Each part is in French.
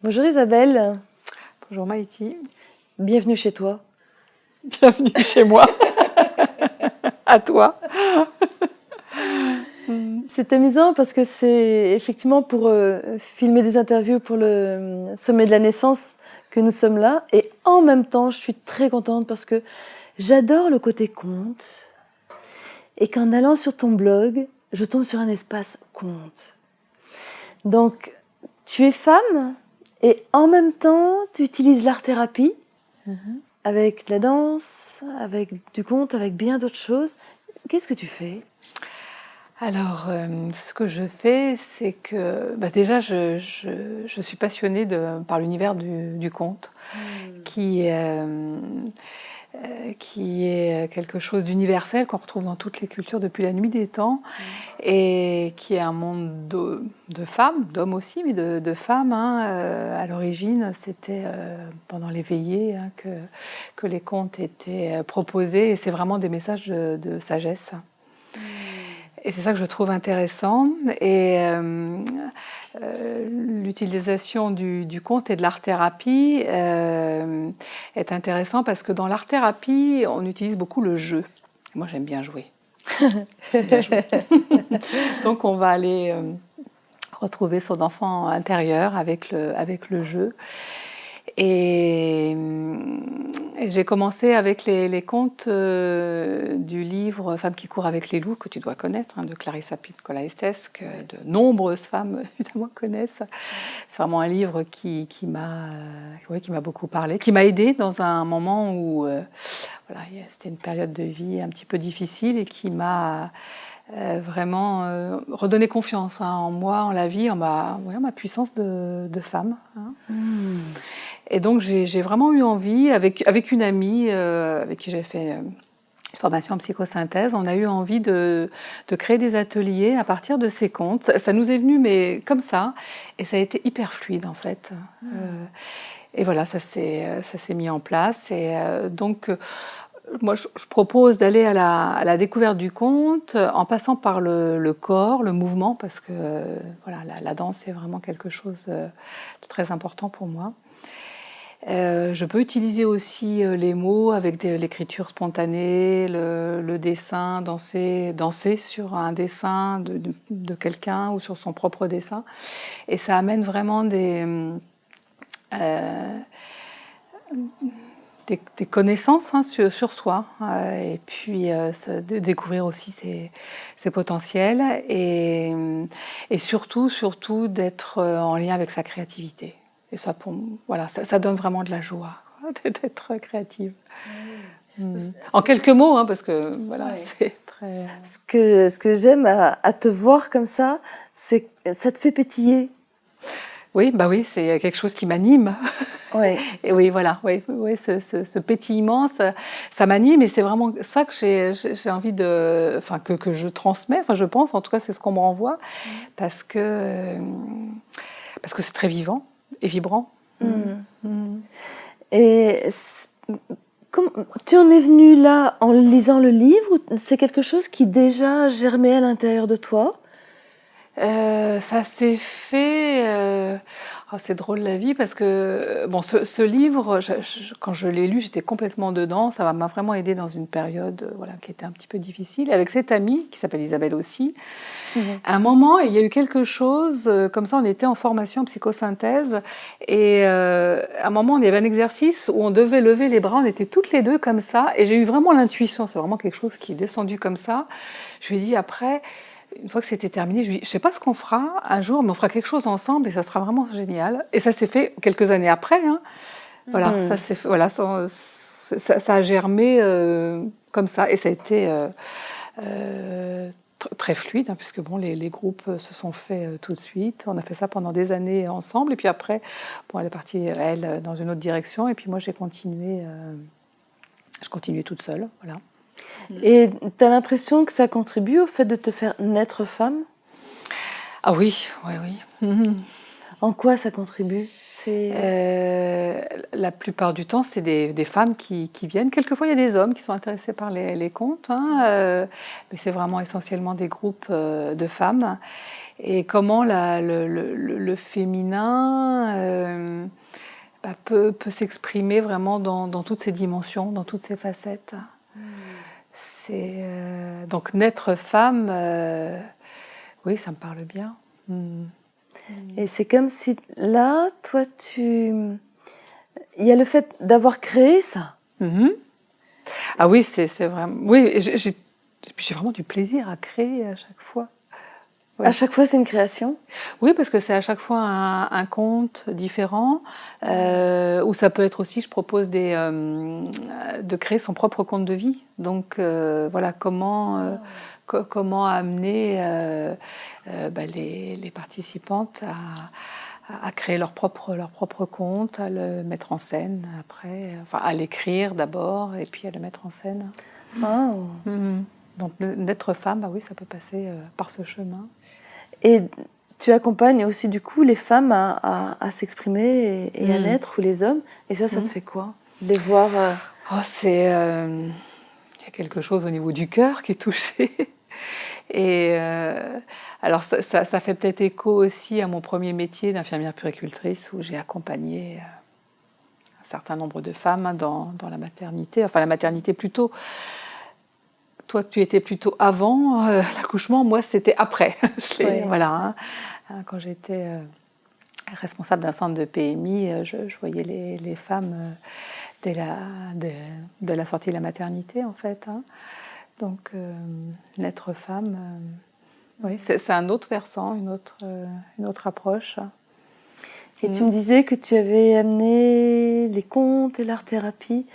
Bonjour Isabelle. Bonjour Maïti. Bienvenue chez toi. Bienvenue chez moi. À toi. C'est amusant parce que c'est effectivement pour filmer des interviews pour le sommet de la naissance que nous sommes là. Et en même temps, je suis très contente parce que j'adore le côté conte. Et qu'en allant sur ton blog, je tombe sur un espace conte. Donc, tu es femme et en même temps, tu utilises l'art-thérapie avec de la danse, avec du conte, avec bien d'autres choses. Qu'est-ce que tu fais ? Alors, ce que je fais, c'est que déjà, je suis passionnée par l'univers du conte, qui est quelque chose d'universel qu'on retrouve dans toutes les cultures depuis la nuit des temps, et qui est un monde de femmes, d'hommes aussi, mais de femmes. À l'origine, c'était pendant les veillées que les contes étaient proposés, et c'est vraiment des messages de sagesse. Et c'est ça que je trouve intéressant. Et l'utilisation du conte et de l'art-thérapie est intéressant parce que dans l'art-thérapie, on utilise beaucoup le jeu. Moi, j'aime bien jouer. Donc, on va aller retrouver son enfant intérieur avec le jeu. Et j'ai commencé avec les contes du livre Femmes qui courent avec les loups, que tu dois connaître, de Clarissa Pinkola Estés, que de nombreuses femmes évidemment connaissent. C'est vraiment un livre qui m'a beaucoup parlé, qui m'a aidée dans un moment où c'était une période de vie un petit peu difficile, et qui m'a vraiment redonné confiance en moi, en la vie, en ma puissance de femme. Et donc j'ai vraiment eu envie, avec une amie avec qui j'ai fait une formation en psychosynthèse, on a eu envie de créer des ateliers à partir de ces contes. Ça nous est venu, mais comme ça, et ça a été hyper fluide en fait. Et voilà, ça s'est mis en place. Et donc, moi, je propose d'aller à la découverte du conte en passant par le corps, le mouvement, parce que la danse est vraiment quelque chose de très important pour moi. Je peux utiliser aussi les mots avec l'écriture spontanée, le dessin, danser sur un dessin de quelqu'un ou sur son propre dessin. Et ça amène vraiment des connaissances sur soi, et puis découvrir aussi ses potentiels, et surtout d'être en lien avec sa créativité. Et ça, ça donne vraiment de la joie d'être créative. En quelques mots, parce que c'est très... Ce que j'aime à te voir comme ça, c'est que ça te fait pétiller. Oui, c'est quelque chose qui m'anime. Ouais. Et oui, ce pétillement, ça m'anime, et c'est vraiment ça que j'ai envie que je transmets. Je pense, en tout cas, c'est ce qu'on me renvoie, parce que c'est très vivant et vibrant. Et tu en es venue là en lisant le livre, ou c'est quelque chose qui déjà germait à l'intérieur de toi ? Ça s'est fait... c'est drôle la vie, parce que ce livre, quand je l'ai lu, j'étais complètement dedans. Ça m'a vraiment aidée dans une période qui était un petit peu difficile. Avec cette amie, qui s'appelle Isabelle aussi, à un moment, il y a eu quelque chose, comme ça, on était en formation en psychosynthèse, et à un moment, il y avait un exercice où on devait lever les bras, on était toutes les deux comme ça, et j'ai eu vraiment l'intuition, c'est vraiment quelque chose qui est descendu comme ça. Je lui ai dit après... Une fois que c'était terminé, je lui ai dit, je ne sais pas ce qu'on fera un jour, mais on fera quelque chose ensemble, et ça sera vraiment génial. Et ça s'est fait quelques années après. Ça a germé comme ça, et ça a été très fluide, puisque les groupes se sont faits tout de suite. On a fait ça pendant des années ensemble, et puis après, elle est partie, elle, dans une autre direction, et puis moi, j'ai continué. Je continuais toute seule, voilà. Et tu as l'impression que ça contribue au fait de te faire naître femme ? Ah oui, oui. En quoi ça contribue ? La plupart du temps, c'est des femmes qui viennent. Quelquefois, il y a des hommes qui sont intéressés par les contes, mais c'est vraiment essentiellement des groupes de femmes. Et comment le féminin peut s'exprimer vraiment dans toutes ses dimensions, dans toutes ses facettes. Donc naître femme, oui, ça me parle bien. Et c'est comme si là, toi, il y a le fait d'avoir créé ça. Ah oui, c'est vraiment... Oui, j'ai vraiment du plaisir à créer à chaque fois. Ouais. À chaque fois, c'est une création? Oui, parce que c'est à chaque fois un conte différent, ou ça peut être aussi, je propose de créer son propre conte de vie. Donc voilà, comment amener les participantes à créer leur propre conte, à le mettre en scène après, enfin à l'écrire d'abord et puis à le mettre en scène. Oh. Donc d'être femme, bah oui, ça peut passer par ce chemin. Et tu accompagnes aussi du coup les femmes à s'exprimer et à naître, ou les hommes. Et ça te fait quoi? Les voir il y a quelque chose au niveau du cœur qui est touché. Et alors ça fait peut-être écho aussi à mon premier métier d'infirmière puéricultrice, où j'ai accompagné un certain nombre de femmes dans la maternité. Enfin, la maternité plutôt. Toi, tu étais plutôt avant l'accouchement, moi, c'était après. Voilà, quand j'étais responsable d'un centre de PMI, je voyais les femmes dès la sortie de la maternité, en fait. Donc, naître femme, oui, c'est un autre versant, une autre approche. Et tu me disais que tu avais amené les contes et l'art-thérapie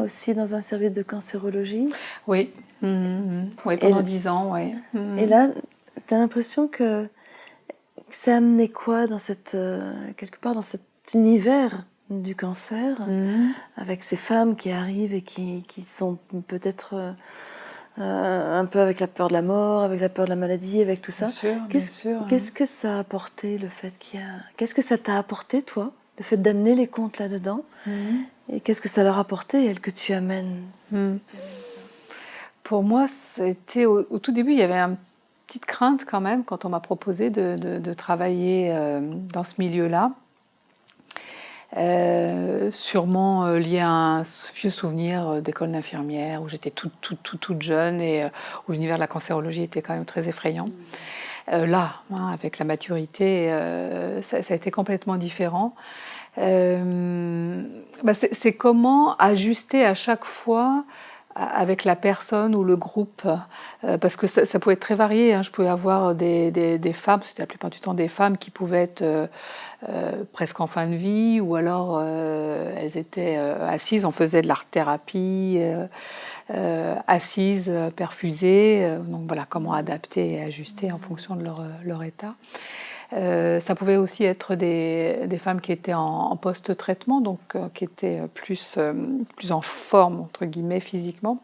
aussi dans un service de cancérologie. Oui, oui, pendant 10 ans, oui. Et là, tu as l'impression que ça a amené quoi dans quelque part dans cet univers du cancer, avec ces femmes qui arrivent et qui sont peut-être un peu avec la peur de la mort, avec la peur de la maladie, avec tout ça. Bien sûr. Qu'est-ce que ça a apporté, le fait Qu'est-ce que ça t'a apporté, toi, le fait d'amener les contes là-dedans? Et qu'est-ce que ça leur a apporté, elles, que tu amènes Pour moi, c'était au tout début, il y avait une petite crainte quand même quand on m'a proposé de travailler dans ce milieu-là. Sûrement lié à un vieux souvenir d'école d'infirmière où j'étais toute jeune et où l'univers de la cancérologie était quand même très effrayant. Là, avec la maturité, ça a été complètement différent. C'est comment ajuster à chaque fois avec la personne ou le groupe, parce que ça pouvait être très varié. Je pouvais avoir des femmes, c'était la plupart du temps des femmes qui pouvaient être presque en fin de vie, ou alors elles étaient assises, on faisait de l'art-thérapie, assises, perfusées, donc voilà, comment adapter et ajuster en fonction de leur état. Ça pouvait aussi être des femmes qui étaient en post-traitement, donc qui étaient plus en forme, entre guillemets, physiquement.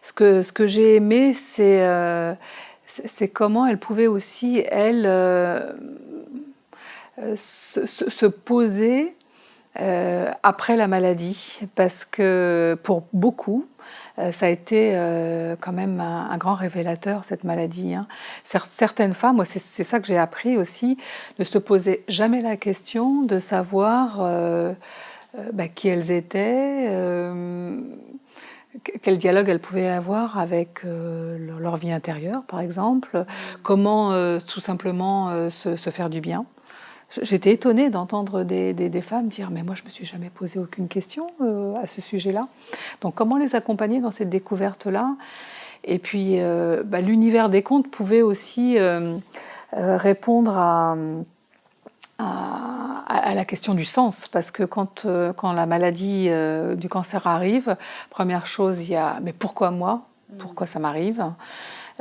Ce que j'ai aimé, c'est comment elles pouvaient aussi, elles, se poser après la maladie, parce que pour beaucoup, ça a été quand même un grand révélateur, cette maladie. Certaines femmes, moi c'est ça que j'ai appris aussi, ne se posaient jamais la question de savoir qui elles étaient, quel dialogue elles pouvaient avoir avec leur vie intérieure, par exemple, comment tout simplement se faire du bien. J'étais étonnée d'entendre des femmes dire « mais moi je ne me suis jamais posé aucune question à ce sujet-là ». Donc comment les accompagner dans cette découverte-là? Et puis l'univers des contes pouvait aussi répondre à la question du sens, parce que quand la maladie du cancer arrive, première chose, il y a « mais pourquoi moi? Pourquoi ça m'arrive ?»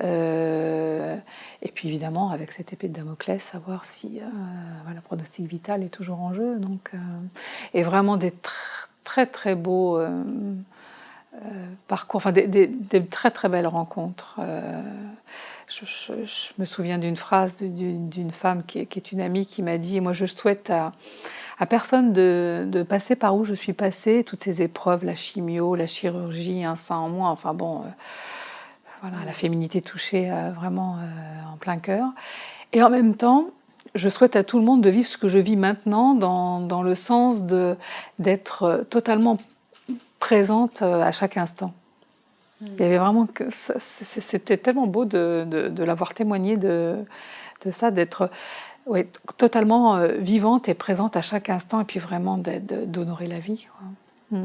Et puis évidemment, avec cette épée de Damoclès, savoir si le pronostic vital est toujours en jeu. Donc, et vraiment des très très beaux parcours, enfin des très très belles rencontres. je me souviens d'une phrase d'une femme qui est une amie qui m'a dit, moi je souhaite à personne de passer par où je suis passée, toutes ces épreuves, la chimio, la chirurgie, un sein en moins, enfin bon, voilà, la féminité touchée vraiment en plein cœur. Et en même temps, je souhaite à tout le monde de vivre ce que je vis maintenant, dans le sens d'être totalement présente à chaque instant. Il y avait vraiment c'était tellement beau de l'avoir témoigné de ça, d'être totalement vivante et présente à chaque instant, et puis vraiment d'honorer la vie, quoi.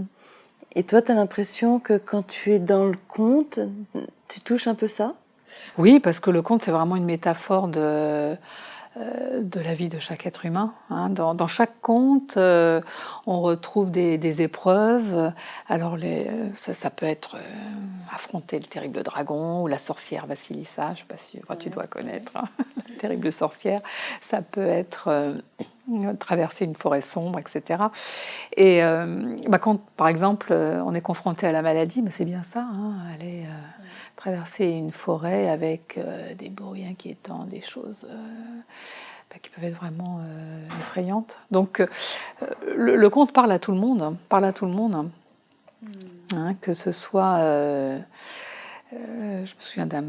Et toi, tu as l'impression que quand tu es dans le conte, tu touches un peu ça? Oui, parce que le conte, c'est vraiment une métaphore de la vie de chaque être humain. Hein. Dans chaque conte, on retrouve des épreuves. Alors, ça peut être affronter le terrible dragon ou la sorcière Vassilissa, je ne sais pas si tu dois connaître, hein, la terrible sorcière. Ça peut être traverser une forêt sombre, etc. Et quand, par exemple, on est confronté à la maladie, mais c'est bien ça, hein, aller traverser une forêt avec des bruits inquiétants, des choses qui peuvent être vraiment effrayantes. Donc, le conte parle à tout le monde, hein, que ce soit... je me souviens d'un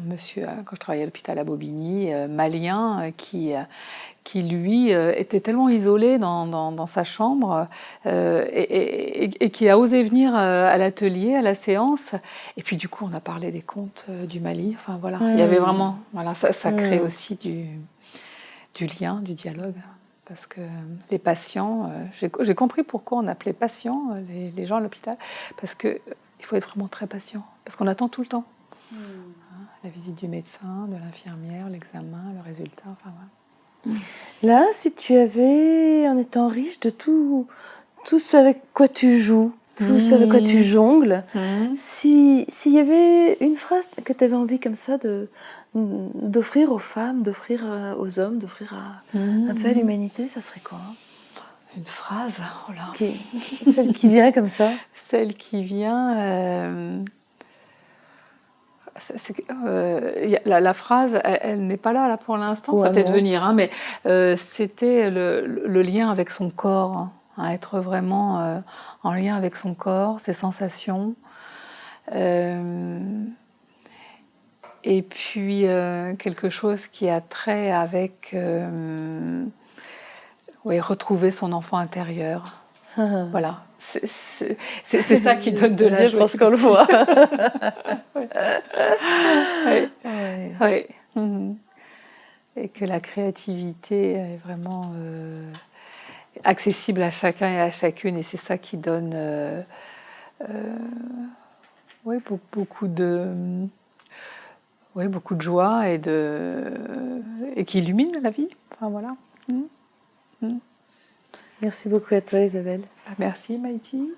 monsieur, quand je travaillais à l'hôpital à Bobigny, malien, qui lui était tellement isolé dans sa chambre et qui a osé venir à l'atelier, à la séance. Et puis du coup, on a parlé des contes du Mali. Enfin voilà, il y avait vraiment, voilà, ça crée aussi du lien, du dialogue. Parce que les patients, j'ai compris pourquoi on appelait patients les gens à l'hôpital, parce qu'il faut être vraiment très patient, parce qu'on attend tout le temps. Hein, la visite du médecin, de l'infirmière, l'examen, le résultat, enfin voilà. Là, si tu avais, en étant riche de tout ce avec quoi tu joues, tout ce avec quoi tu jongles, s'il y avait une phrase que tu avais envie comme ça d'offrir aux femmes, d'offrir aux hommes, d'offrir un peu à l'humanité, ça serait quoi? Une phrase, oh là. Celle qui vient comme ça. Celle qui vient... la phrase, elle n'est pas là pour l'instant, ça va peut-être venir, hein, mais c'était le lien avec son corps, hein, être vraiment en lien avec son corps, ses sensations. Et puis quelque chose qui a trait avec retrouver son enfant intérieur. Voilà. C'est ça qui donne de la joie. Je pense qu'on le voit. Oui. Et que la créativité est vraiment accessible à chacun et à chacune, et c'est ça qui donne beaucoup de joie et qui illumine la vie. Enfin, voilà. Merci beaucoup à toi, Isabelle. Merci, Maïti.